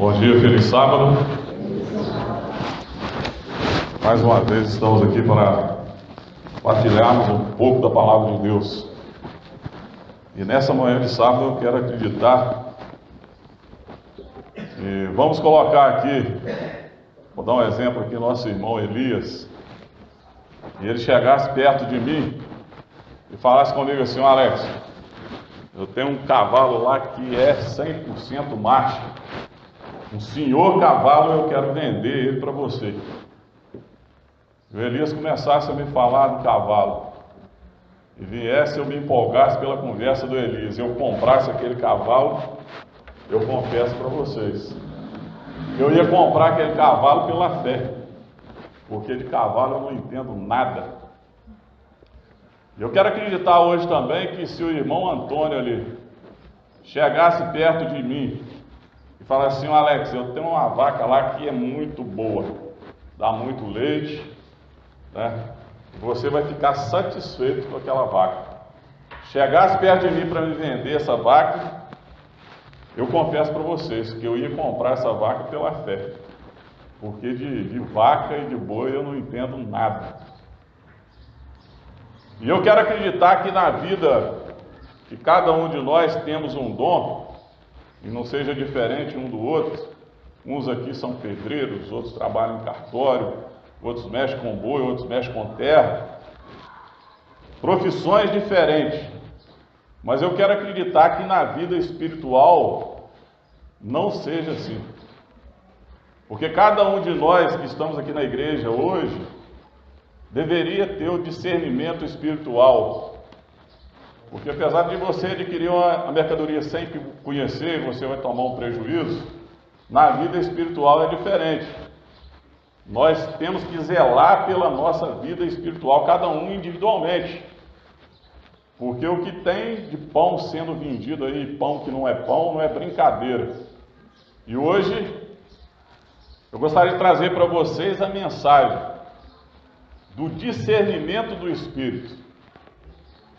Bom dia, feliz sábado. Mais uma vez estamos aqui para partilharmos um pouco da palavra de Deus. E nessa manhã de sábado eu quero acreditar. E vamos colocar aqui, vou dar um exemplo aqui, nosso irmão Elias. E ele chegasse perto de mim e falasse comigo assim: Alex, eu tenho um cavalo lá que é 100% macho. Um senhor cavalo, eu quero vender ele para você. E o Elias começasse a me falar do cavalo, e viesse, eu me empolgasse pela conversa do Elias, eu comprasse aquele cavalo, eu confesso para vocês, eu ia comprar aquele cavalo pela fé, porque de cavalo eu não entendo nada. Eu quero acreditar hoje também que se o irmão Antônio ali chegasse perto de mim e falasse assim: Alex, eu tenho uma vaca lá que é muito boa, dá muito leite, né? Você vai ficar satisfeito com aquela vaca. Chegasse perto de mim para me vender essa vaca, eu confesso para vocês que eu ia comprar essa vaca pela fé, porque de vaca e de boi eu não entendo nada. E eu quero acreditar que na vida que cada um de nós temos um dom, e não seja diferente um do outro. Uns aqui são pedreiros, outros trabalham em cartório, outros mexem com boi, outros mexem com terra. Profissões diferentes. Mas eu quero acreditar que na vida espiritual não seja assim. Porque cada um de nós que estamos aqui na igreja hoje deveria ter o discernimento espiritual. Porque apesar de você adquirir uma mercadoria sem conhecer, você vai tomar um prejuízo, na vida espiritual é diferente. Nós temos que zelar pela nossa vida espiritual, cada um individualmente. Porque o que tem de pão sendo vendido aí, pão que não é brincadeira. E hoje, eu gostaria de trazer para vocês a mensagem do discernimento do Espírito.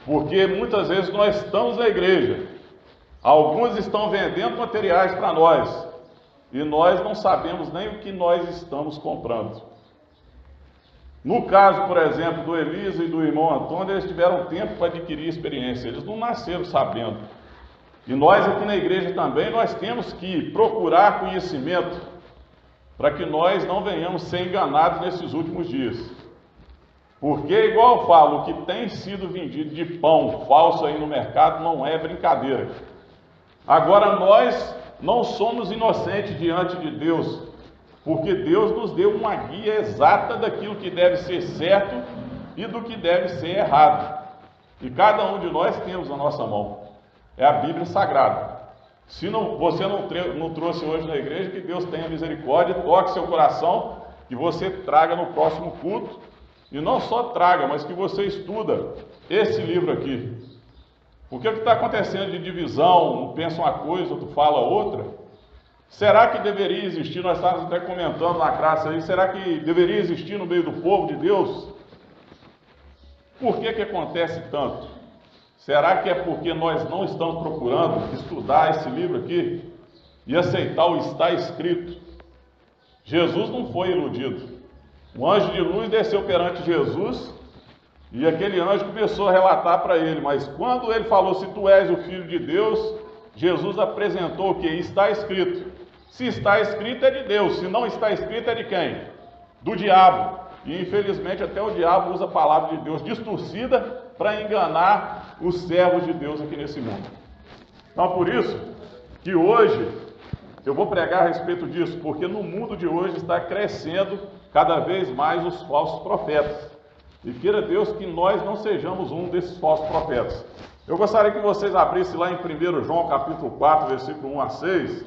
Porque muitas vezes nós estamos na igreja, alguns estão vendendo materiais para nós, e nós não sabemos nem o que nós estamos comprando. No caso, por exemplo, do Elisa e do irmão Antônio, eles tiveram tempo para adquirir experiência, eles não nasceram sabendo. E nós aqui na igreja também, nós temos que procurar conhecimento, para que nós não venhamos ser enganados nesses últimos dias. Porque, igual eu falo, o que tem sido vendido de pão falso aí no mercado não é brincadeira. Agora, nós não somos inocentes diante de Deus, porque Deus nos deu uma guia exata daquilo que deve ser certo e do que deve ser errado. E cada um de nós temos na nossa mão. É a Bíblia Sagrada. Se você não trouxe hoje na igreja, que Deus tenha misericórdia, toque seu coração, que você traga no próximo culto. E não só traga, mas que você estuda esse livro aqui. Porque o que está acontecendo de divisão, um pensa uma coisa, outro fala outra, será que deveria existir, nós estávamos até comentando na classe aí, será que deveria existir no meio do povo de Deus? Por que acontece tanto? Será que é porque nós não estamos procurando estudar esse livro aqui e aceitar o está escrito? Jesus não foi iludido. Um anjo de luz desceu perante Jesus e aquele anjo começou a relatar para ele, mas quando ele falou: se tu és o Filho de Deus, Jesus apresentou o que? Está escrito. Se está escrito é de Deus, se não está escrito é de quem? Do diabo. E infelizmente até o diabo usa a palavra de Deus distorcida para enganar os servos de Deus aqui nesse mundo. Então por isso que hoje eu vou pregar a respeito disso, porque no mundo de hoje está crescendo cada vez mais os falsos profetas. E queira Deus que nós não sejamos um desses falsos profetas. Eu gostaria que vocês abrissem lá em 1 João capítulo 4, versículo 1 a 6,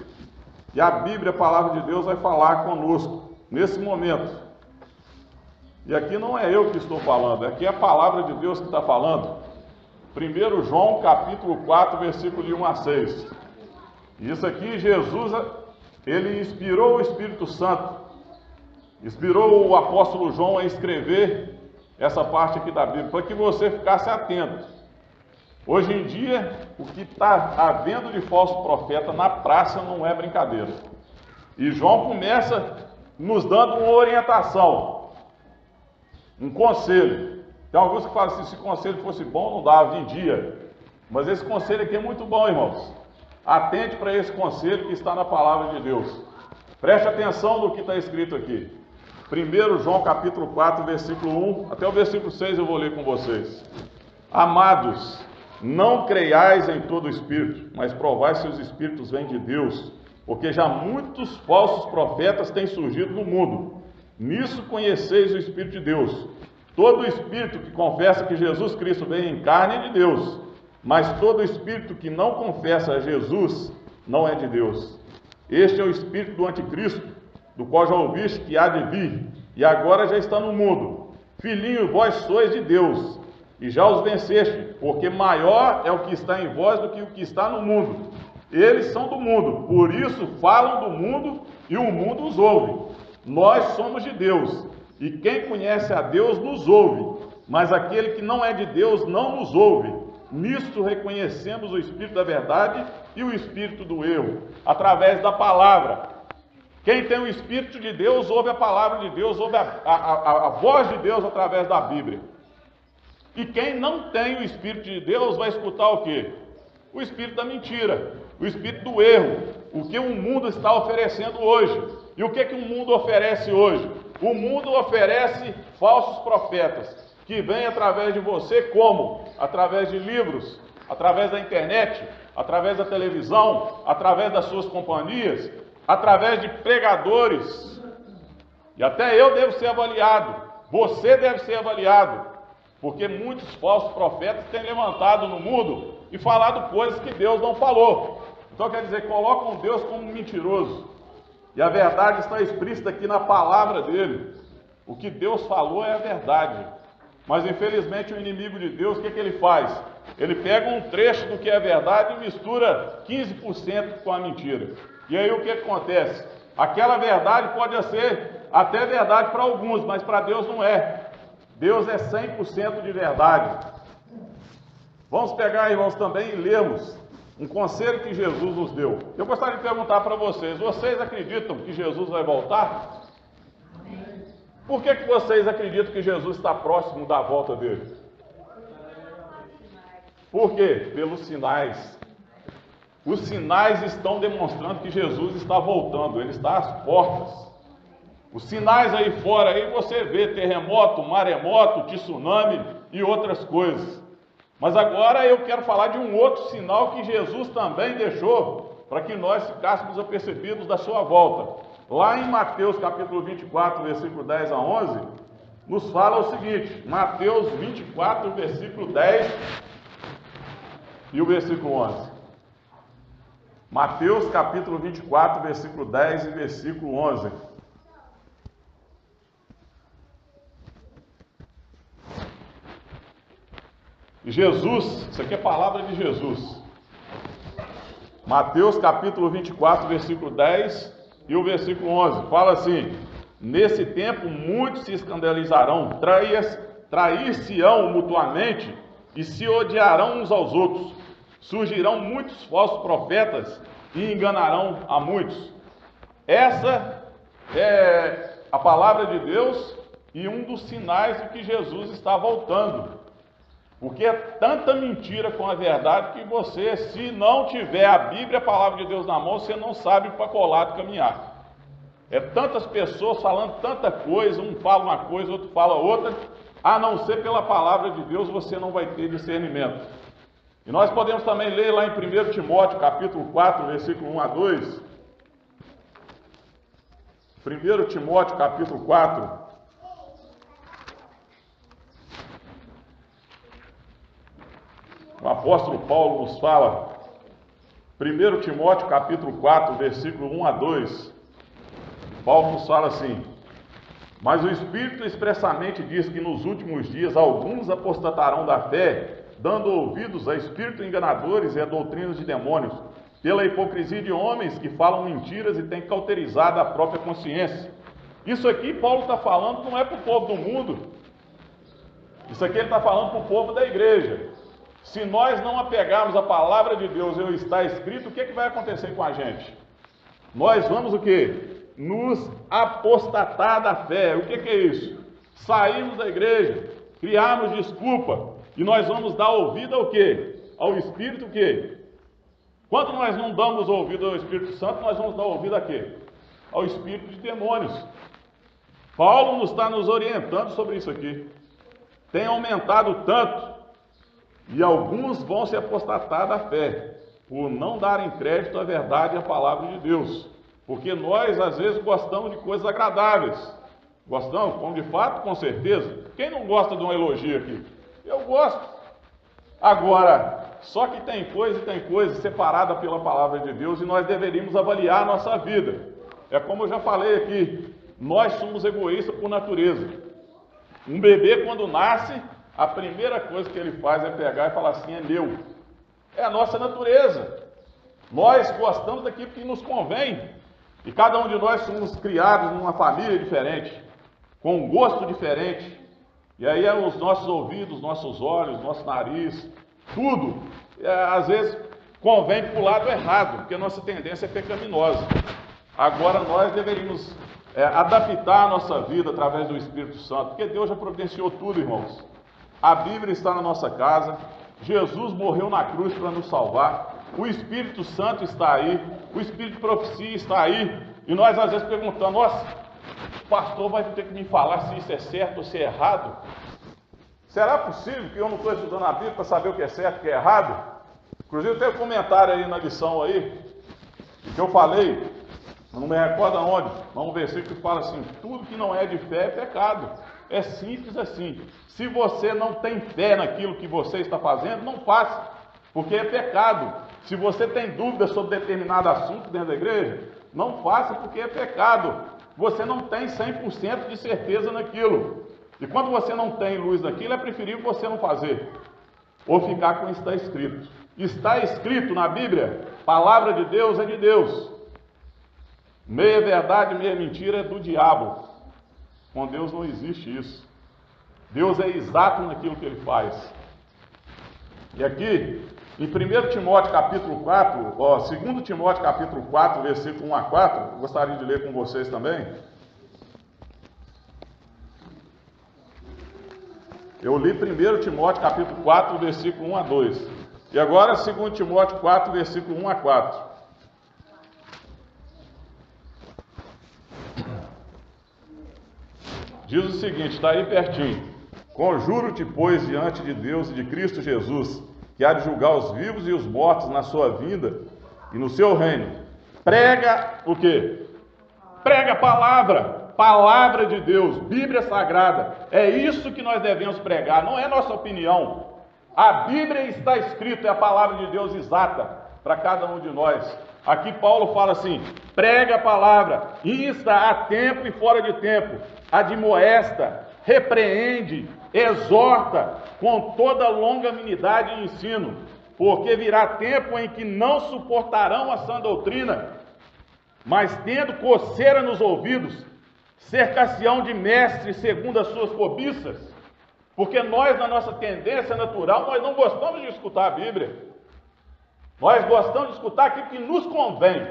e a Bíblia, a palavra de Deus, vai falar conosco nesse momento. E aqui não é eu que estou falando, aqui é a palavra de Deus que está falando. 1 João capítulo 4, versículo de 1 a 6. Isso aqui, Jesus, ele inspirou o Espírito Santo, inspirou o apóstolo João a escrever essa parte aqui da Bíblia, para que você ficasse atento. Hoje em dia, o que está havendo de falso profeta na praça não é brincadeira. E João começa nos dando uma orientação, um conselho. Tem alguns que falam assim, se o conselho fosse bom, não dava, vendia. Mas esse conselho aqui é muito bom, irmãos. Atente para esse conselho que está na palavra de Deus. Preste atenção no que está escrito aqui. 1 João capítulo 4, versículo 1, até o versículo 6 eu vou ler com vocês. Amados, não creiais em todo espírito, mas provai se os espíritos vêm de Deus, porque já muitos falsos profetas têm surgido no mundo. Nisso conheceis o Espírito de Deus. Todo espírito que confessa que Jesus Cristo veio em carne é de Deus, mas todo espírito que não confessa a Jesus não é de Deus. Este é o espírito do anticristo, do qual já ouviste que há de vir, e agora já está no mundo. Filhinho, vós sois de Deus, e já os venceste, porque maior é o que está em vós do que o que está no mundo. Eles são do mundo, por isso falam do mundo, e o mundo os ouve. Nós somos de Deus, e quem conhece a Deus nos ouve, mas aquele que não é de Deus não nos ouve. Nisto reconhecemos o Espírito da verdade e o Espírito do erro, através da palavra. Quem tem o Espírito de Deus ouve a palavra de Deus, ouve a voz de Deus através da Bíblia. E quem não tem o Espírito de Deus vai escutar o quê? O Espírito da mentira, o Espírito do erro, o que o mundo está oferecendo hoje. E o que o mundo oferece hoje? O mundo oferece falsos profetas, que vêm através de você como? Através de livros, através da internet, através da televisão, através das suas companhias, através de pregadores. E até eu devo ser avaliado, você deve ser avaliado, porque muitos falsos profetas têm levantado no mundo e falado coisas que Deus não falou. Então quer dizer, colocam Deus como um mentiroso. E a verdade está explícita aqui na palavra dele. O que Deus falou é a verdade. Mas infelizmente o inimigo de Deus, o que ele faz? Ele pega um trecho do que é verdade e mistura 15% com a mentira. E aí o que acontece? Aquela verdade pode ser até verdade para alguns, mas para Deus não é. Deus é 100% de verdade. Vamos pegar, irmãos, também e lermos um conselho que Jesus nos deu. Eu gostaria de perguntar para vocês, vocês acreditam que Jesus vai voltar? Por que vocês acreditam que Jesus está próximo da volta dele? Por quê? Pelos sinais. Os sinais estão demonstrando que Jesus está voltando, ele está às portas. Os sinais aí fora, aí você vê terremoto, maremoto, tsunami e outras coisas. Mas agora eu quero falar de um outro sinal que Jesus também deixou para que nós ficássemos apercebidos da sua volta. Lá em Mateus capítulo 24, versículo 10 a 11, nos fala o seguinte, Mateus 24, versículo 10 e o versículo 11. Mateus capítulo 24, versículo 10 e versículo 11. Jesus, isso aqui é palavra de Jesus. Mateus capítulo 24, versículo 10 e o versículo 11. Fala assim: nesse tempo muitos se escandalizarão, trair-se-ão mutuamente e se odiarão uns aos outros. Surgirão muitos falsos profetas e enganarão a muitos. Essa é a palavra de Deus e um dos sinais de que Jesus está voltando. Porque é tanta mentira com a verdade que você, se não tiver a Bíblia, a palavra de Deus na mão, você não sabe para qual lado caminhar. É tantas pessoas falando tanta coisa, um fala uma coisa, outro fala outra, a não ser pela palavra de Deus você não vai ter discernimento. E nós podemos também ler lá em 1 Timóteo, capítulo 4, versículo 1 a 2. 1 Timóteo, capítulo 4. O apóstolo Paulo nos fala, 1 Timóteo capítulo 4, versículo 1 a 2, Paulo nos fala assim: mas o Espírito expressamente diz que nos últimos dias alguns apostatarão da fé, dando ouvidos a espíritos enganadores e a doutrinas de demônios, pela hipocrisia de homens que falam mentiras e têm cauterizado a própria consciência. Isso aqui Paulo está falando não é para o povo do mundo, isso aqui ele está falando para o povo da igreja. Se nós não apegarmos a palavra de Deus e o está escrito, o que vai acontecer com a gente? nós vamos o quê? Nos apostatar da fé. O que é isso? Sairmos da igreja, criarmos desculpa, e nós vamos dar ouvido ao quê? Ao Espírito o quê? Quando nós não damos ouvido ao Espírito Santo, nós vamos dar ouvido a quê? Ao espírito de demônios. Paulo está nos orientando sobre isso aqui. Tem aumentado tanto, e alguns vão se apostatar da fé, por não darem crédito à verdade e à palavra de Deus. Porque nós, às vezes, gostamos de coisas agradáveis. Gostamos? Como de fato, com certeza. Quem não gosta de um elogio aqui? Eu gosto. Agora, só que tem coisa separada pela palavra de Deus, e nós deveríamos avaliar a nossa vida. É como eu já falei aqui, nós somos egoístas por natureza. Um bebê, quando nasce, a primeira coisa que ele faz é pegar e falar assim, é meu. É a nossa natureza. Nós gostamos daquilo que nos convém. E cada um de nós somos criados numa família diferente, com um gosto diferente. E aí os nossos ouvidos, nossos olhos, nosso nariz, tudo, às vezes convém para o lado errado, porque a nossa tendência é pecaminosa. Agora nós deveríamos adaptar a nossa vida através do Espírito Santo, porque Deus já providenciou tudo, irmãos. A Bíblia está na nossa casa, Jesus morreu na cruz para nos salvar, o Espírito Santo está aí, o Espírito de profecia está aí, e nós às vezes perguntamos, nossa, o pastor vai ter que me falar se isso é certo ou se é errado? Será possível que eu não estou estudando a Bíblia para saber o que é certo e o que é errado? Inclusive tem um comentário aí na lição aí, que eu falei, não me recordo aonde, mas um versículo que fala assim, tudo que não é de fé é pecado. É simples assim. Se você não tem fé naquilo que você está fazendo, não faça, porque é pecado. Se você tem dúvidas sobre determinado assunto dentro da igreja, não faça, porque é pecado. Você não tem 100% de certeza naquilo. E quando você não tem luz naquilo, é preferível você não fazer, ou ficar com o que está escrito. Está escrito na Bíblia, palavra de Deus é de Deus. Meia verdade, meia mentira é do diabo. Com Deus não existe isso. Deus é exato naquilo que Ele faz. E aqui, em 1 Timóteo capítulo 4, 2 Timóteo capítulo 4, versículo 1 a 4, eu gostaria de ler com vocês também. Eu li 1 Timóteo capítulo 4, versículo 1 a 2. E agora 2 Timóteo 4, versículo 1 a 4. Diz o seguinte, está aí pertinho. Conjuro-te, pois, diante de Deus e de Cristo Jesus, que há de julgar os vivos e os mortos na sua vinda e no seu reino. Prega o quê? Prega a palavra de Deus, Bíblia Sagrada. É isso que nós devemos pregar, não é nossa opinião. A Bíblia está escrita, é a palavra de Deus exata para cada um de nós. Aqui Paulo fala assim, prega a palavra, insta a tempo e fora de tempo, admoesta, repreende, exorta com toda longanimidade e ensino, porque virá tempo em que não suportarão a sã doutrina, mas tendo coceira nos ouvidos, cercar-se-ão de mestres segundo as suas cobiças, porque nós, na nossa tendência natural, nós não gostamos de escutar a Bíblia. Nós gostamos de escutar aquilo que nos convém,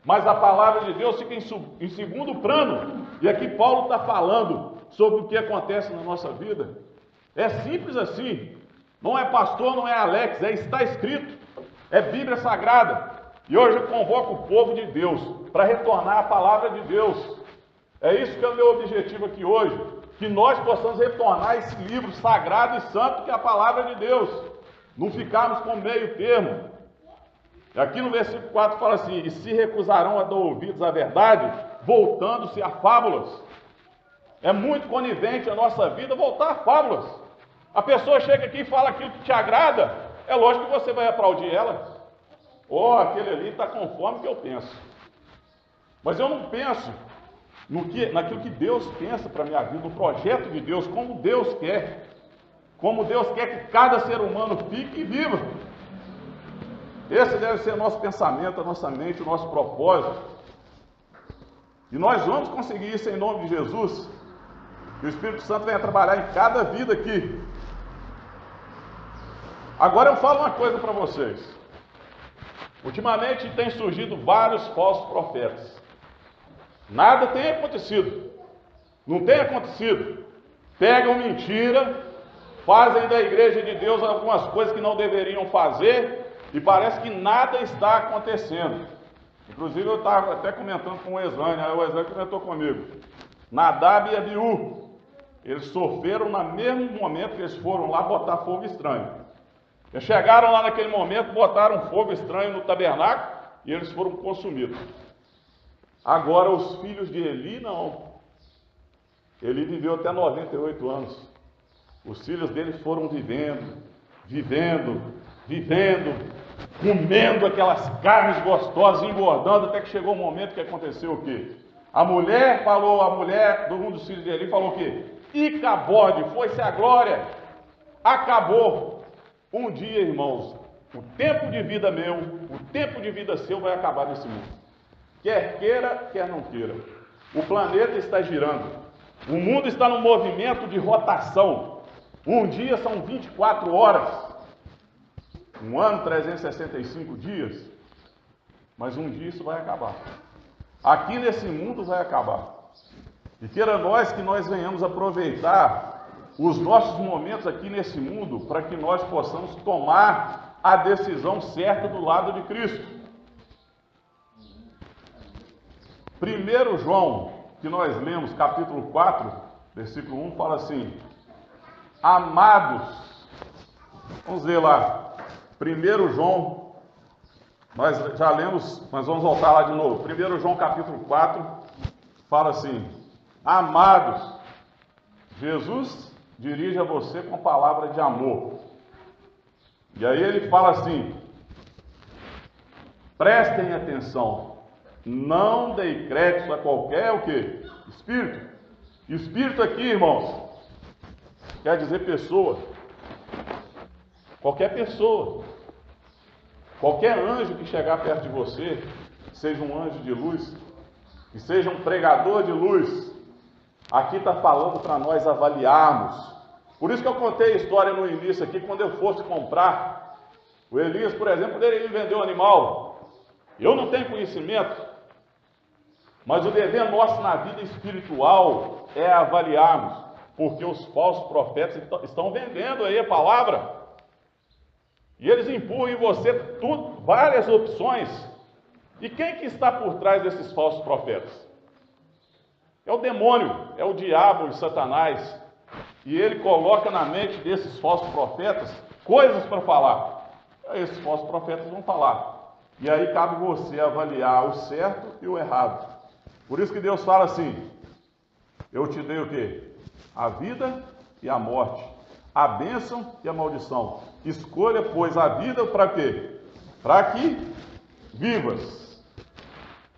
mas a palavra de Deus fica em segundo plano. E aqui Paulo está falando sobre o que acontece na nossa vida. É simples assim. Não é pastor, não é Alex, está escrito. É Bíblia Sagrada. E hoje eu convoco o povo de Deus para retornar à palavra de Deus. É isso que é o meu objetivo aqui hoje. Que nós possamos retornar a esse livro sagrado e santo que é a palavra de Deus. Não ficarmos com meio termo. Aqui no versículo 4 fala assim, e se recusarão a dar ouvidos à verdade, voltando-se a fábulas. É muito conivente a nossa vida voltar a fábulas. A pessoa chega aqui e fala aquilo que te agrada, é lógico que você vai aplaudir ela. Aquele ali está conforme o que eu penso. Mas eu não penso naquilo que Deus pensa para a minha vida, no projeto de Deus, como Deus quer. Como Deus quer que cada ser humano fique e viva. Esse deve ser o nosso pensamento, a nossa mente, o nosso propósito. E nós vamos conseguir isso em nome de Jesus. Que o Espírito Santo venha trabalhar em cada vida aqui. Agora eu falo uma coisa para vocês. Ultimamente tem surgido vários falsos profetas. Nada tem acontecido. Não tem acontecido. Pegam mentira, fazem da igreja de Deus algumas coisas que não deveriam fazer e parece que nada está acontecendo. Inclusive eu estava até comentando com o Exane, aí o Exane comentou comigo. Nadab e Abiú, eles sofreram no mesmo momento que eles foram lá botar fogo estranho. Eles chegaram lá naquele momento, botaram fogo estranho no tabernáculo e eles foram consumidos. Agora os filhos de Eli não. Ele viveu até 98 anos. Os filhos dele foram vivendo, comendo aquelas carnes gostosas, engordando, até que chegou o momento que aconteceu o quê? A mulher um dos filhos de Eli falou o quê? Icabode, foi-se a glória, acabou. Um dia, irmãos, o tempo de vida meu, o tempo de vida seu vai acabar nesse mundo. Quer queira, quer não queira. O planeta está girando. O mundo está num movimento de rotação. Um dia são 24 horas. Um ano, 365 dias. Mas um dia isso vai acabar. Aqui nesse mundo vai acabar. E queira nós que nós venhamos aproveitar os nossos momentos aqui nesse mundo para que nós possamos tomar a decisão certa do lado de Cristo. 1 João, que nós lemos, capítulo 4, versículo 1, fala assim: amados, vamos ver lá, 1 João, nós já lemos, mas vamos voltar lá de novo. 1 João capítulo 4, fala assim: amados, Jesus dirige a você com a palavra de amor. E aí ele fala assim: prestem atenção, não dei crédito a qualquer o quê? Espírito. Espírito aqui, irmãos, quer dizer pessoa. Qualquer pessoa. Qualquer anjo que chegar perto de você, seja um anjo de luz, que seja um pregador de luz, aqui está falando para nós avaliarmos. Por isso que eu contei a história no início aqui, quando eu fosse comprar, o Elias, por exemplo, poderia me vender um animal. Eu não tenho conhecimento, mas o dever nosso na vida espiritual é avaliarmos, porque os falsos profetas estão vendendo aí a palavra. E eles empurram em você várias opções. E quem que está por trás desses falsos profetas? É o demônio, é o diabo e Satanás. E ele coloca na mente desses falsos profetas coisas para falar. Aí esses falsos profetas vão falar. E aí cabe você avaliar o certo e o errado. Por isso que Deus fala assim: eu te dei o quê? A vida e a morte, a bênção e a maldição. Escolha, pois, a vida para quê? Para que vivas.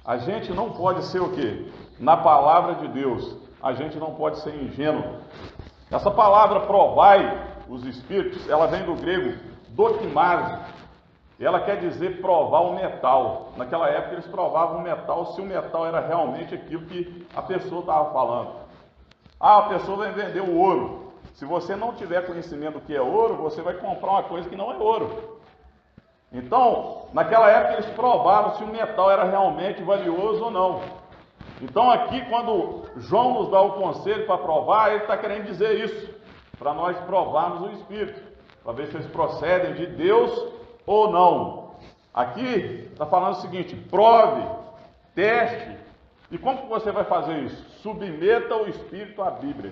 A gente não pode ser o quê? Na palavra de Deus, a gente não pode ser ingênuo. Essa palavra provai os espíritos, ela vem do grego dokimazo. Ela quer dizer provar o metal. Naquela época eles provavam o metal, se o metal era realmente aquilo que a pessoa estava falando. Ah, a pessoa vai vender o ouro. Se você não tiver conhecimento do que é ouro, você vai comprar uma coisa que não é ouro. Então, naquela época eles provavam se o metal era realmente valioso ou não. Então aqui, quando João nos dá o conselho para provar, ele está querendo dizer isso, para nós provarmos o Espírito, para ver se eles procedem de Deus ou não. Aqui está falando o seguinte: prove, teste. E como que você vai fazer isso? Submeta o Espírito à Bíblia.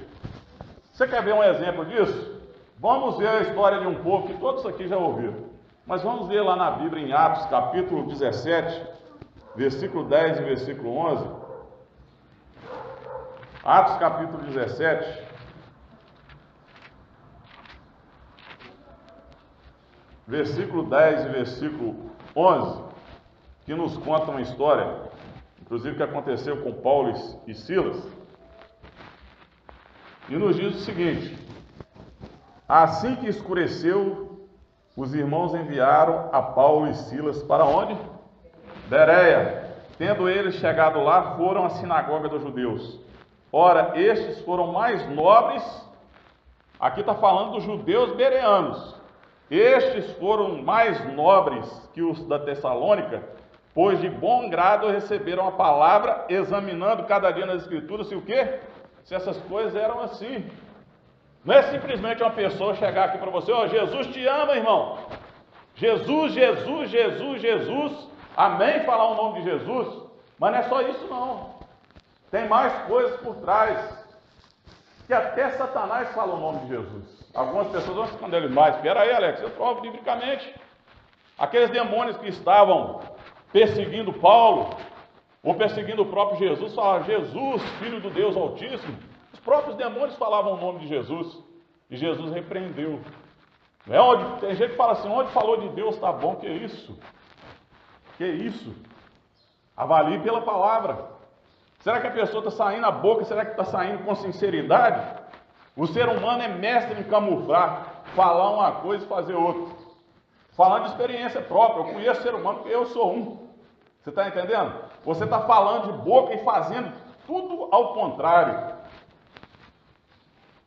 Você quer ver um exemplo disso? Vamos ver a história de um povo que todos aqui já ouviram. Mas vamos ver lá na Bíblia, em Atos, capítulo 17, versículo 10 e versículo 11. Atos, capítulo 17, versículo 10 e versículo 11, que nos conta uma história, inclusive que aconteceu com Paulo e Silas, e nos diz o seguinte: assim que escureceu, os irmãos enviaram a Paulo e Silas para onde? Bereia. Tendo eles chegado lá, foram à sinagoga dos judeus. Ora, estes foram mais nobres, aqui está falando dos judeus bereanos, Estes foram mais nobres que os da Tessalônica, pois de bom grado receberam a palavra, examinando cada dia nas Escrituras se o quê? Se essas coisas eram assim. Não é simplesmente uma pessoa chegar aqui para você, ó, Jesus te ama, irmão. Jesus, Jesus, Jesus, Jesus. Amém, falar o nome de Jesus. Mas não é só isso não. Tem mais coisas por trás. Que até Satanás fala o nome de Jesus. Algumas pessoas vão se esconder mais. Espera aí, Alex, eu provo biblicamente. Aqueles demônios que estavam perseguindo Paulo, ou perseguindo o próprio Jesus, falavam, Jesus, Filho do Deus Altíssimo. Os próprios demônios falavam o nome de Jesus. E Jesus repreendeu. Não é onde, tem gente que fala assim, onde falou de Deus está bom, que isso? Que isso? Avalie pela palavra. Será que a pessoa está saindo na boca? Será que está saindo com sinceridade? O ser humano é mestre em camuflar, falar uma coisa e fazer outra. Falando de experiência própria, eu conheço ser humano porque eu sou um. Você está entendendo? Você está falando de boca e fazendo tudo ao contrário.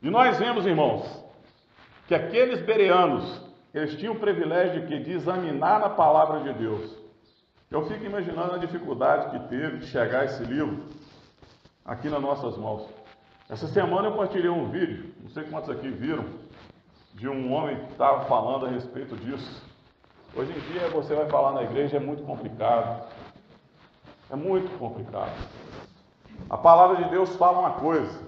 E nós vemos, irmãos, que aqueles bereanos, eles tinham o privilégio de quê? De examinar na palavra de Deus. Eu fico imaginando a dificuldade que teve de chegar esse livro aqui nas nossas mãos. Essa semana eu compartilhei um vídeo, não sei quantos aqui viram, de um homem que estava falando a respeito disso. Hoje em dia você vai falar na igreja, é muito complicado. É muito complicado. A palavra de Deus fala uma coisa,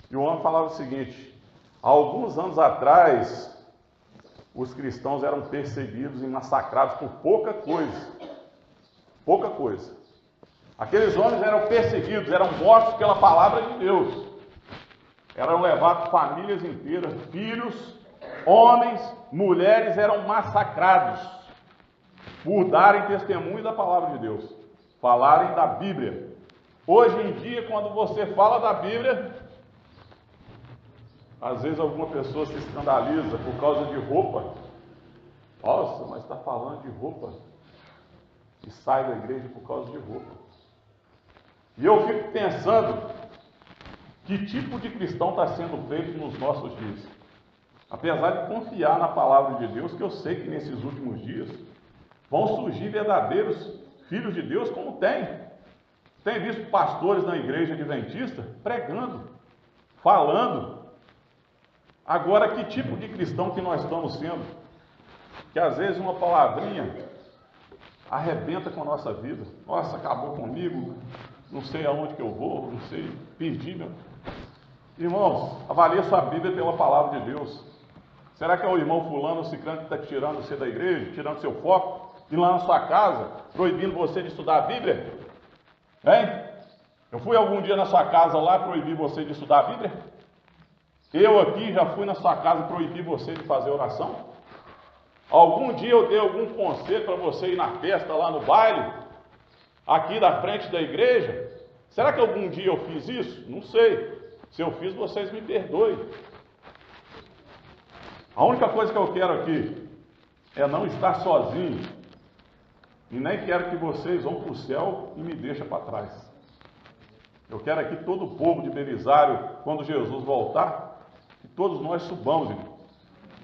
e o homem falava o seguinte, há alguns anos atrás, os cristãos eram perseguidos e massacrados por pouca coisa. Pouca coisa. Aqueles homens eram perseguidos, eram mortos pela palavra de Deus. Eram levados famílias inteiras, filhos, homens, mulheres eram massacrados por darem testemunho da palavra de Deus, falarem da Bíblia. Hoje em dia, quando você fala da Bíblia, às vezes alguma pessoa se escandaliza por causa de roupa. Nossa, mas está falando de roupa. E sai da igreja por causa de roupa. E eu fico pensando, que tipo de cristão está sendo feito nos nossos dias? Apesar de confiar na palavra de Deus, que eu sei que nesses últimos dias vão surgir verdadeiros filhos de Deus, como tem. Tem visto pastores na igreja adventista pregando, falando. Agora, que tipo de cristão que nós estamos sendo? Que às vezes uma palavrinha arrebenta com a nossa vida. Nossa, acabou comigo, não sei aonde que eu vou, não sei, perdi, meu. Irmãos, avalie sua Bíblia pela palavra de Deus. Será que é o irmão fulano, o ciclano, que está tirando você da igreja, tirando seu foco, e lá na sua casa, proibindo você de estudar a Bíblia? Hein? Eu fui algum dia na sua casa lá proibir você de estudar a Bíblia? Eu aqui já fui na sua casa proibir você de fazer oração? Algum dia eu dei algum conselho para você ir na festa lá no baile, aqui da frente da igreja? Será que algum dia eu fiz isso? Não sei. Se eu fiz, vocês me perdoem. A única coisa que eu quero aqui é não estar sozinho. E nem quero que vocês vão para o céu e me deixem para trás. Eu quero aqui todo o povo de Belisário, quando Jesus voltar, que todos nós subamos, irmão.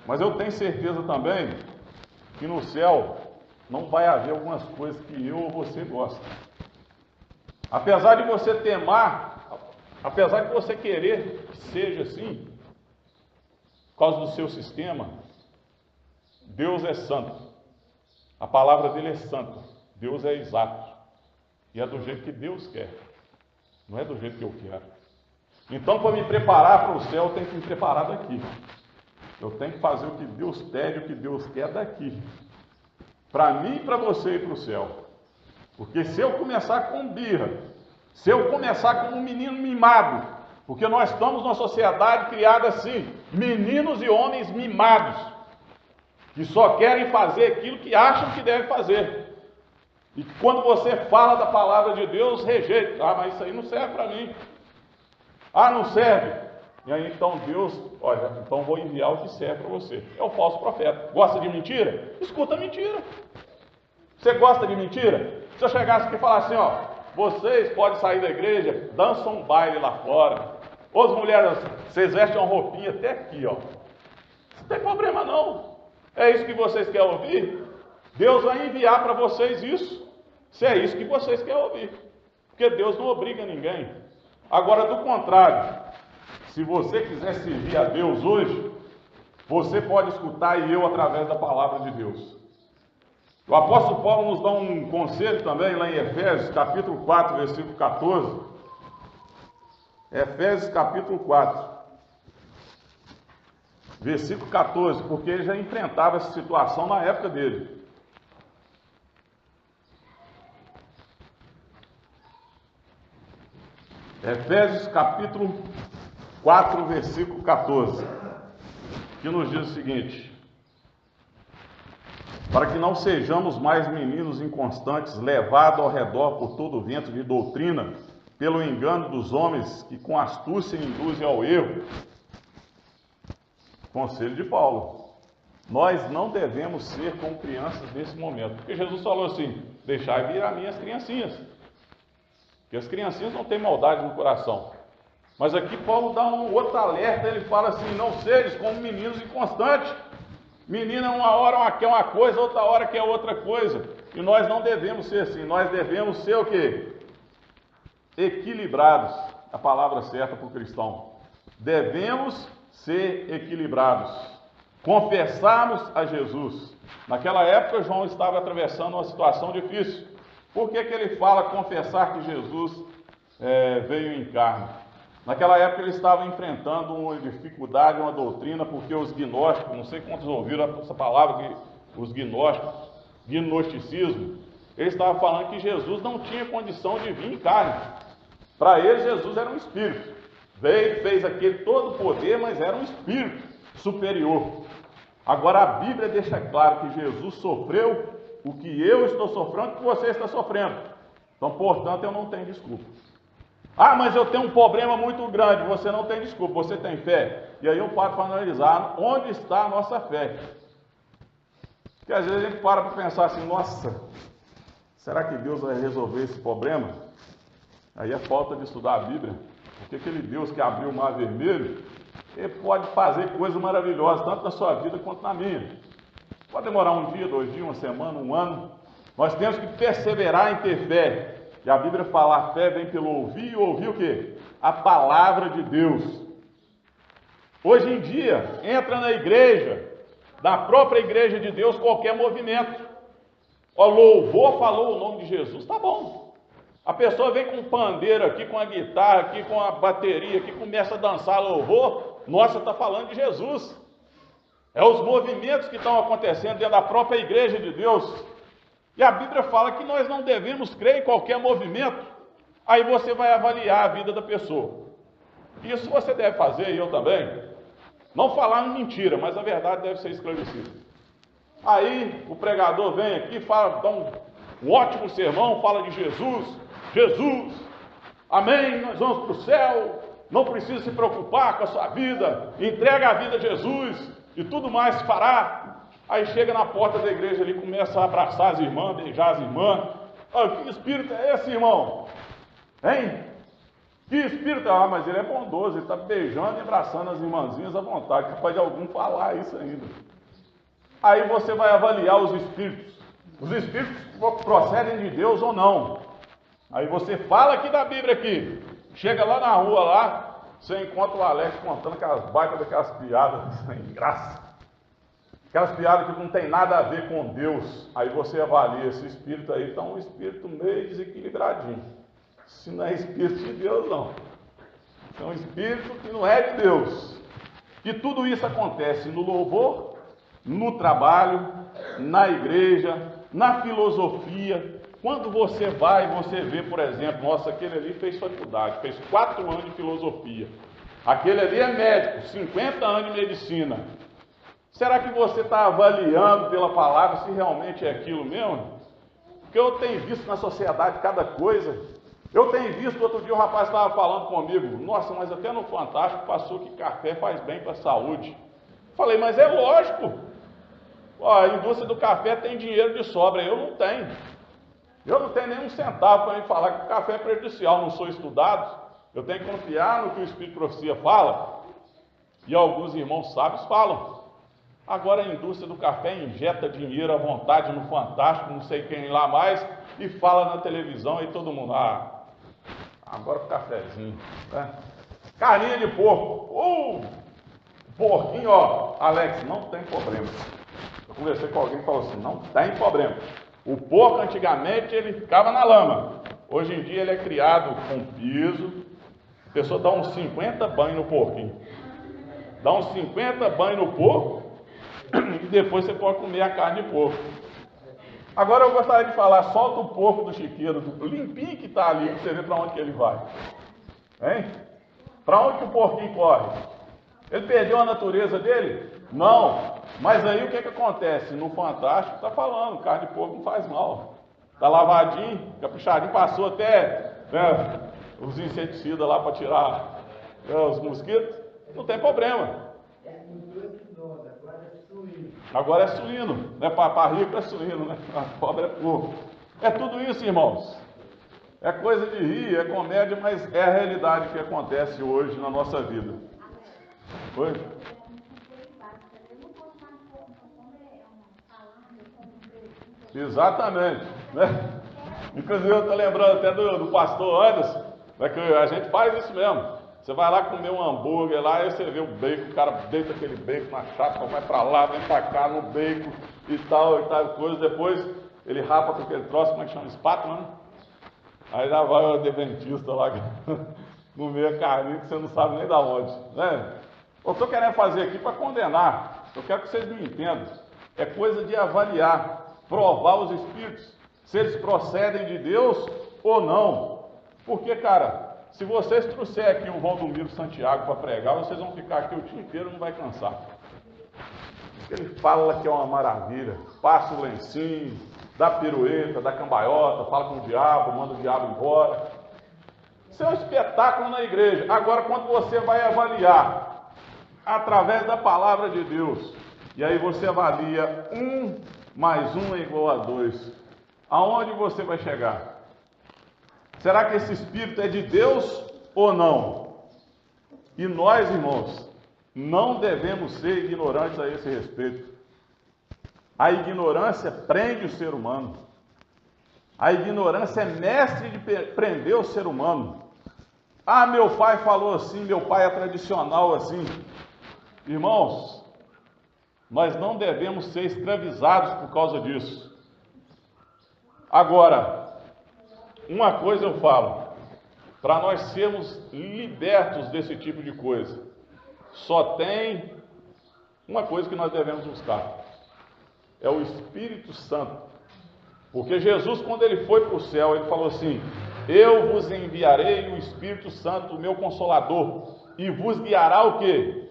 Mas eu tenho certeza também que no céu não vai haver algumas coisas que eu ou você gosta. Apesar de você temar, apesar de você querer que seja assim, por causa do seu sistema, Deus é santo. A palavra dele é santa. Deus é exato. E é do jeito que Deus quer. Não é do jeito que eu quero. Então, para me preparar para o céu, eu tenho que me preparar daqui. Eu tenho que fazer o que Deus pede, o que Deus quer daqui. Para mim e para você ir para o céu. Porque se eu começar com birra, se eu começar como um menino mimado, porque nós estamos numa sociedade criada assim, meninos e homens mimados, que só querem fazer aquilo que acham que devem fazer. E quando você fala da palavra de Deus, rejeita. Ah, mas isso aí não serve para mim. Ah, não serve. E aí então Deus, olha, então vou enviar o que serve para você. É o falso profeta. Gosta de mentira? Escuta mentira. Você gosta de mentira? Se eu chegasse aqui e falasse assim, ó, vocês podem sair da igreja, dançam um baile lá fora. Ou as mulheres, vocês vestem uma roupinha até aqui, ó. Não tem problema não. É isso que vocês querem ouvir? Deus vai enviar para vocês isso, se é isso que vocês querem ouvir. Porque Deus não obriga ninguém. Agora, do contrário, se você quiser servir a Deus hoje, você pode escutar e eu através da palavra de Deus. O apóstolo Paulo nos dá um conselho também lá em Efésios, capítulo 4, versículo 14. Efésios, capítulo 4. Versículo 14, porque ele já enfrentava essa situação na época dele. Efésios capítulo 4, versículo 14, que nos diz o seguinte: para que não sejamos mais meninos inconstantes, levados ao redor por todo o vento de doutrina, pelo engano dos homens que com astúcia induzem ao erro. Conselho de Paulo: nós não devemos ser como crianças nesse momento, porque Jesus falou assim: deixai vir a mim as criancinhas, porque as criancinhas não têm maldade no coração. Mas aqui Paulo dá um outro alerta, ele fala assim: não sejais como meninos inconstantes. Menina uma hora quer uma coisa, outra hora quer outra coisa, e nós não devemos ser assim. Nós devemos ser o quê? Equilibrados, a palavra certa para o cristão. Devemos ser equilibrados, confessarmos a Jesus. Naquela época João estava atravessando uma situação difícil. Por que ele fala confessar que Jesus veio em carne? Naquela época ele estava enfrentando uma dificuldade, uma doutrina, porque os gnósticos, não sei quantos ouviram essa palavra, os gnósticos, gnosticismo, ele estava falando que Jesus não tinha condição de vir em carne. Para eles Jesus era um espírito. Veio, fez aquele todo o poder, mas era um espírito superior. Agora a Bíblia deixa claro que Jesus sofreu o que eu estou sofrendo, o que você está sofrendo. Então, portanto, eu não tenho desculpa. Ah, mas eu tenho um problema muito grande. Você não tem desculpa, você tem fé. E aí eu paro para analisar onde está a nossa fé. Porque às vezes a gente para pensar assim: nossa, será que Deus vai resolver esse problema? Aí é falta de estudar a Bíblia. Porque aquele Deus que abriu o mar vermelho, ele pode fazer coisas maravilhosas, tanto na sua vida quanto na minha. Pode demorar um dia, 2 dias, uma semana, um ano. Nós temos que perseverar em ter fé. E a Bíblia fala: a fé vem pelo ouvir, e ouvir o quê? A palavra de Deus. Hoje em dia, entra na igreja, na própria igreja de Deus, qualquer movimento. O louvor falou o nome de Jesus, tá bom. A pessoa vem com um pandeiro aqui, com a guitarra aqui, com a bateria aqui, começa a dançar louvor. Nossa, está falando de Jesus. É os movimentos que estão acontecendo dentro da própria igreja de Deus. E a Bíblia fala que nós não devemos crer em qualquer movimento. Aí você vai avaliar a vida da pessoa. Isso você deve fazer, e eu também. Não falar mentira, mas a verdade deve ser esclarecida. Aí o pregador vem aqui, fala, dá um ótimo sermão, fala de Jesus. Jesus, amém, nós vamos para o céu, não precisa se preocupar com a sua vida, entrega a vida a Jesus e tudo mais se fará. Aí chega na porta da igreja ali, começa a abraçar as irmãs, beijar as irmãs. Ah, que espírito é esse, irmão? Hein? Que espírito? Ah, mas ele é bondoso, ele está beijando e abraçando as irmãzinhas à vontade, capaz de algum falar isso ainda. Aí você vai avaliar os espíritos. Os espíritos procedem de Deus ou não. Aí você fala aqui da Bíblia aqui, chega lá na rua lá, você encontra o Alex contando aquelas baitas daquelas piadas sem graça. Aquelas piadas que não tem nada a ver com Deus. Aí você avalia, esse espírito aí está um espírito meio desequilibradinho. Isso não é espírito de Deus, não. É um espírito que não é de Deus. E tudo isso acontece no louvor, no trabalho, na igreja, na filosofia. Quando você vai, você vê, por exemplo, nossa, aquele ali fez faculdade, fez 4 anos de filosofia. Aquele ali é médico, 50 anos de medicina. Será que você está avaliando pela palavra se realmente é aquilo mesmo? Porque eu tenho visto na sociedade cada coisa. Eu tenho visto, outro dia um rapaz estava falando comigo: nossa, mas até no Fantástico passou que café faz bem para a saúde. Falei: mas é lógico. A indústria do café tem dinheiro de sobra, eu não tenho. Eu não tenho nem um centavo para me falar que o café é prejudicial, não sou estudado. Eu tenho que confiar no que o Espírito de Profecia fala. E alguns irmãos sábios falam. Agora a indústria do café injeta dinheiro à vontade no Fantástico, não sei quem lá mais, e fala na televisão e todo mundo, agora o cafezinho, né? Carinha de porco, porquinho, ó, Alex, não tem problema. Eu conversei com alguém que falou assim, não tem problema. O porco antigamente ele ficava na lama, hoje em dia ele é criado com piso, a pessoa dá uns 50 banhos no porquinho, dá uns 50 banhos no porco, e depois você pode comer a carne de porco. Agora eu gostaria de falar, solta o porco do chiqueiro, do limpinho que está ali, para você ver para onde que ele vai. Hein? Para onde que o porquinho corre? Ele perdeu a natureza dele? Não. Mas aí o que acontece? No Fantástico está falando, carne de porco não faz mal. Está lavadinho, caprichadinho, passou até os inseticidas lá para tirar os mosquitos. Não tem problema. Agora é suíno, né? Para rico é suíno, né? Para pobre é porco. É tudo isso, irmãos. É coisa de rir, é comédia, mas é a realidade que acontece hoje na nossa vida. Oi? Exatamente, né? Inclusive eu estou lembrando até do pastor Anderson, né, que a gente faz isso mesmo. Você vai lá comer um hambúrguer lá, e você vê o bacon, o cara deita aquele bacon na chapa, vai para lá, vem para cá no bacon e tal coisa. Depois ele rapa com aquele troço, como é que chama? Espátula, né? Aí já vai o adventista lá comer a carninha que você não sabe nem da onde, né? Eu estou querendo fazer aqui para condenar, eu quero que vocês me entendam. É coisa de avaliar, provar os espíritos, se eles procedem de Deus ou não. Porque, cara, se vocês trouxerem aqui o Valdomiro Santiago para pregar, vocês vão ficar aqui o dia inteiro, não vai cansar. Ele fala que é uma maravilha, passa o lencinho, dá pirueta, dá cambalhota, fala com o diabo, manda o diabo embora. Isso é um espetáculo na igreja. Agora, quando você vai avaliar através da palavra de Deus, e aí você avalia 1 mais 1 é igual a 2, aonde você vai chegar? Será que esse espírito é de Deus ou não? E nós, irmãos, não devemos ser ignorantes a esse respeito. A ignorância prende o ser humano. A ignorância é mestre de prender o ser humano. Meu pai falou assim, meu pai é tradicional assim. Irmãos, nós não devemos ser escravizados por causa disso. Agora, uma coisa eu falo, para nós sermos libertos desse tipo de coisa, só tem uma coisa que nós devemos buscar, é o Espírito Santo. Porque Jesus, quando ele foi para o céu, ele falou assim, eu vos enviarei o Espírito Santo, o meu Consolador, e vos guiará o quê?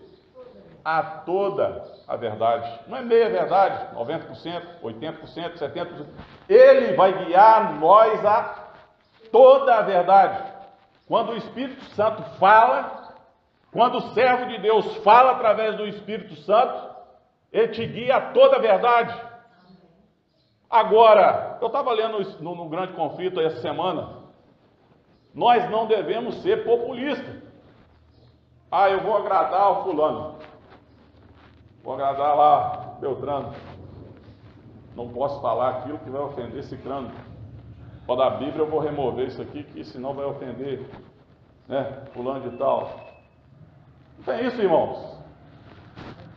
A toda a verdade. Não é meia verdade, 90%, 80%, 70%. Ele vai guiar nós a toda a verdade. Quando o Espírito Santo fala, quando o servo de Deus fala através do Espírito Santo, ele te guia a toda a verdade. Agora, eu estava lendo no Grande Conflito essa semana, nós não devemos ser populistas. Eu vou agradar o fulano, vou agradar lá Beltrano, não posso falar aquilo que vai ofender Cicrano. Da Bíblia eu vou remover isso aqui, que senão vai ofender, né, fulano de tal. Não tem isso, irmãos.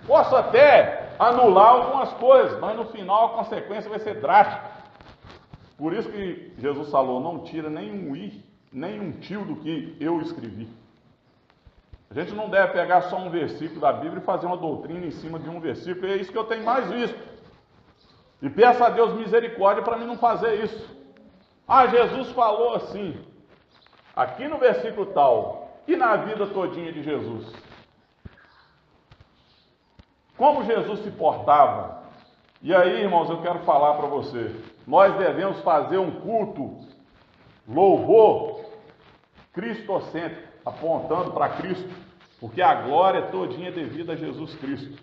Posso até anular algumas coisas, mas no final a consequência vai ser drástica. Por isso que Jesus falou, não tira nem um i, nem um tio do que eu escrevi. A gente não deve pegar só um versículo da Bíblia e fazer uma doutrina em cima de um versículo, é isso que eu tenho mais visto. E peço a Deus misericórdia para mim não fazer isso. Jesus falou assim, aqui no versículo tal, e na vida todinha de Jesus. Como Jesus se portava. E aí, irmãos, eu quero falar para você, nós devemos fazer um culto, louvor, cristocêntrico, apontando para Cristo, porque a glória todinha é devida a Jesus Cristo.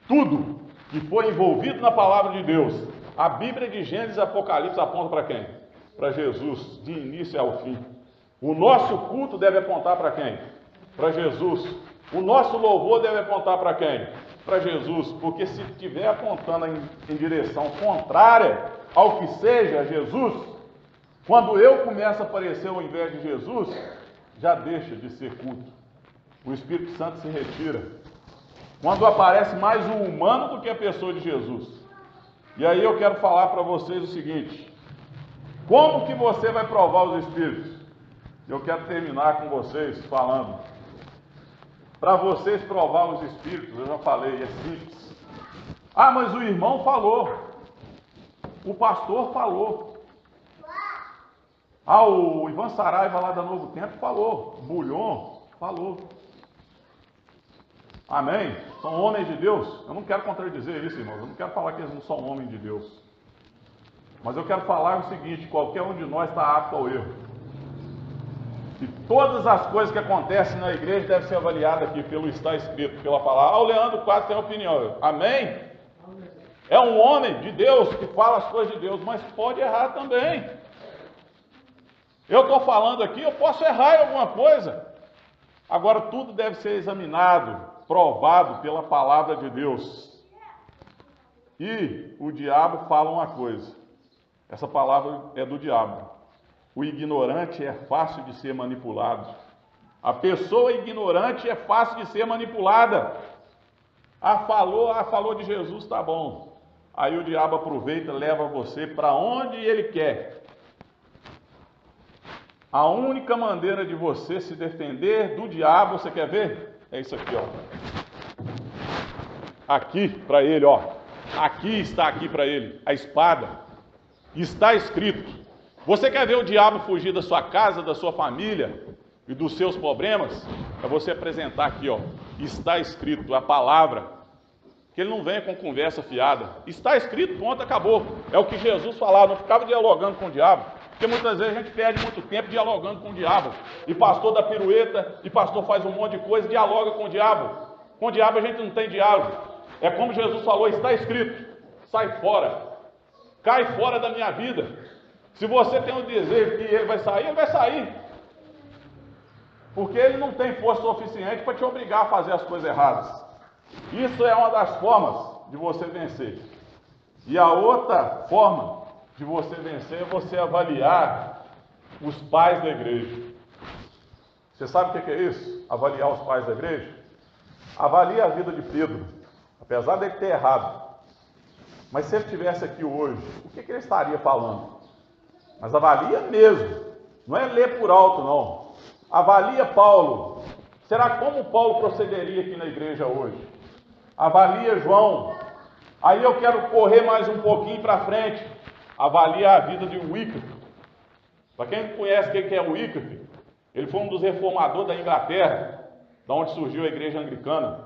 Tudo que foi envolvido na palavra de Deus, a Bíblia de Gênesis e Apocalipse aponta para quem? Para Jesus, de início ao fim. O nosso culto deve apontar para quem? Para Jesus. O nosso louvor deve apontar para quem? para Jesus, porque se estiver apontando em direção contrária ao que seja Jesus, quando eu começo a aparecer ao invés de Jesus, já deixa de ser culto. O Espírito Santo se retira. Quando aparece mais um humano do que a pessoa de Jesus. E aí eu quero falar para vocês o seguinte: como que você vai provar os Espíritos? Eu quero terminar com vocês falando. Para vocês provar os Espíritos, eu já falei, é simples. Ah, mas o irmão falou. O pastor falou. Ah, o Ivan Saraiva lá da Novo Tempo falou. Bulhon falou. Amém? São homens de Deus. Eu não quero contradizer isso, irmãos. Eu não quero falar que eles não são homens de Deus. Mas eu quero falar o seguinte: qualquer um de nós está apto ao erro. E todas as coisas que acontecem na igreja devem ser avaliadas aqui pelo está escrito, pela palavra. Ah, o Leandro quase tem opinião. Amém? É um homem de Deus que fala as coisas de Deus, mas pode errar também. Eu estou falando aqui, eu posso errar em alguma coisa. Agora tudo deve ser examinado, provado pela palavra de Deus. E o diabo fala uma coisa. Essa palavra é do diabo. O ignorante é fácil de ser manipulado. A pessoa ignorante é fácil de ser manipulada. Falou de Jesus, tá bom. Aí o diabo aproveita, leva você para onde ele quer. A única maneira de você se defender do diabo, você quer ver? É isso aqui, ó. Aqui para ele, ó. Aqui está aqui para ele, a espada. Está escrito. Você quer ver o diabo fugir da sua casa, da sua família e dos seus problemas? É você apresentar aqui, ó. Está escrito, a palavra. Que ele não venha com conversa fiada. Está escrito, ponto, acabou. É o que Jesus falava, não ficava dialogando com o diabo. Porque muitas vezes a gente perde muito tempo dialogando com o diabo. E pastor dá pirueta, e pastor faz um monte de coisa, dialoga com o diabo. Com o diabo a gente não tem diálogo. É como Jesus falou, está escrito. Sai fora. Cai fora da minha vida. Se você tem o desejo que ele vai sair, ele vai sair. Porque ele não tem força suficiente para te obrigar a fazer as coisas erradas. Isso é uma das formas de você vencer. E a outra forma de você vencer é você avaliar os pais da igreja. Você sabe o que é isso? Avaliar os pais da igreja? Avalie a vida de Pedro. Apesar dele ter errado. Mas se ele estivesse aqui hoje, o que ele estaria falando? Mas avalia mesmo, não é ler por alto não. Avalia Paulo. Será como Paulo procederia aqui na igreja hoje? Avalia João. Aí eu quero correr mais um pouquinho para frente. Avalia a vida de Wycliffe. Para quem não conhece quem é o Wycliffe, ele foi um dos reformadores da Inglaterra, da onde surgiu a igreja anglicana.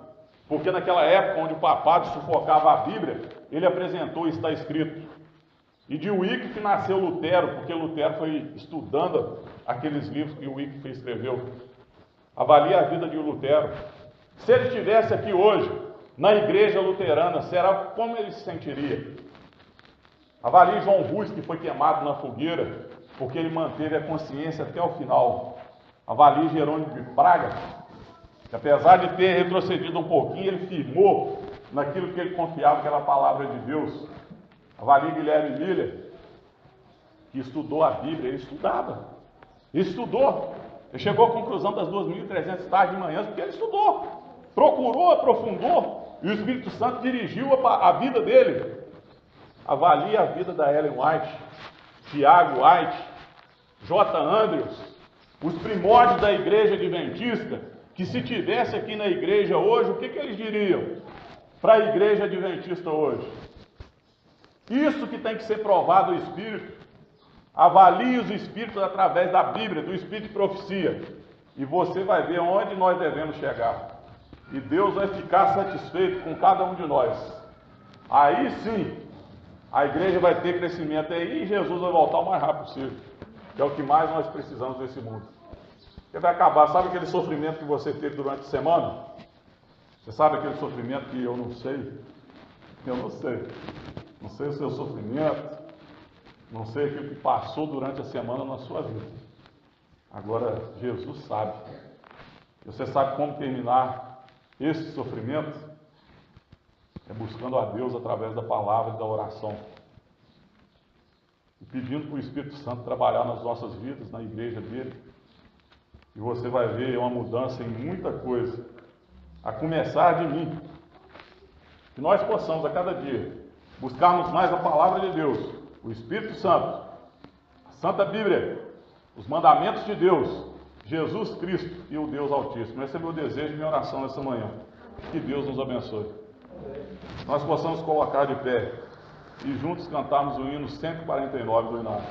Porque naquela época, onde o papado sufocava a Bíblia, ele apresentou, está escrito. E de Wycliffe nasceu Lutero, porque Lutero foi estudando aqueles livros que o Wycliffe escreveu. Avalie a vida de Lutero. Se ele estivesse aqui hoje, na igreja luterana, será como ele se sentiria? Avalie João Rus, que foi queimado na fogueira, porque ele manteve a consciência até o final. Avalie Jerônimo de Praga, que apesar de ter retrocedido um pouquinho, ele firmou naquilo que ele confiava, que era a palavra de Deus. Avalie Guilherme Miller, que estudou a Bíblia, ele estudava. Ele estudou. Ele chegou à conclusão das 2.300 tardes de manhã, porque ele estudou. Procurou, aprofundou, e o Espírito Santo dirigiu a vida dele. Avalie a vida da Ellen White, Tiago White, J. Andrews, os primórdios da igreja adventista, que se tivesse aqui na igreja hoje, o que eles diriam para a igreja adventista hoje? Isso que tem que ser provado o Espírito. Avalie os Espíritos através da Bíblia, do Espírito de profecia. E você vai ver onde nós devemos chegar. E Deus vai ficar satisfeito com cada um de nós. Aí sim, a igreja vai ter crescimento aí e Jesus vai voltar o mais rápido possível. Que é o que mais nós precisamos nesse mundo. Porque vai acabar, sabe aquele sofrimento que você teve durante a semana? Você sabe aquele sofrimento que eu não sei? Eu não sei. Não sei o seu sofrimento, não sei aquilo que passou durante a semana na sua vida. Agora, Jesus sabe. Você sabe como terminar esse sofrimento? É buscando a Deus através da palavra e da oração. E pedindo para o Espírito Santo trabalhar nas nossas vidas, na igreja dele. E você vai ver uma mudança em muita coisa. A começar de mim. Que nós possamos a cada dia buscarmos mais a palavra de Deus, o Espírito Santo, a Santa Bíblia, os mandamentos de Deus, Jesus Cristo e o Deus Altíssimo. Esse é meu desejo e minha oração nessa manhã. Que Deus nos abençoe. Nós possamos colocar de pé e juntos cantarmos o hino 149 do Inário.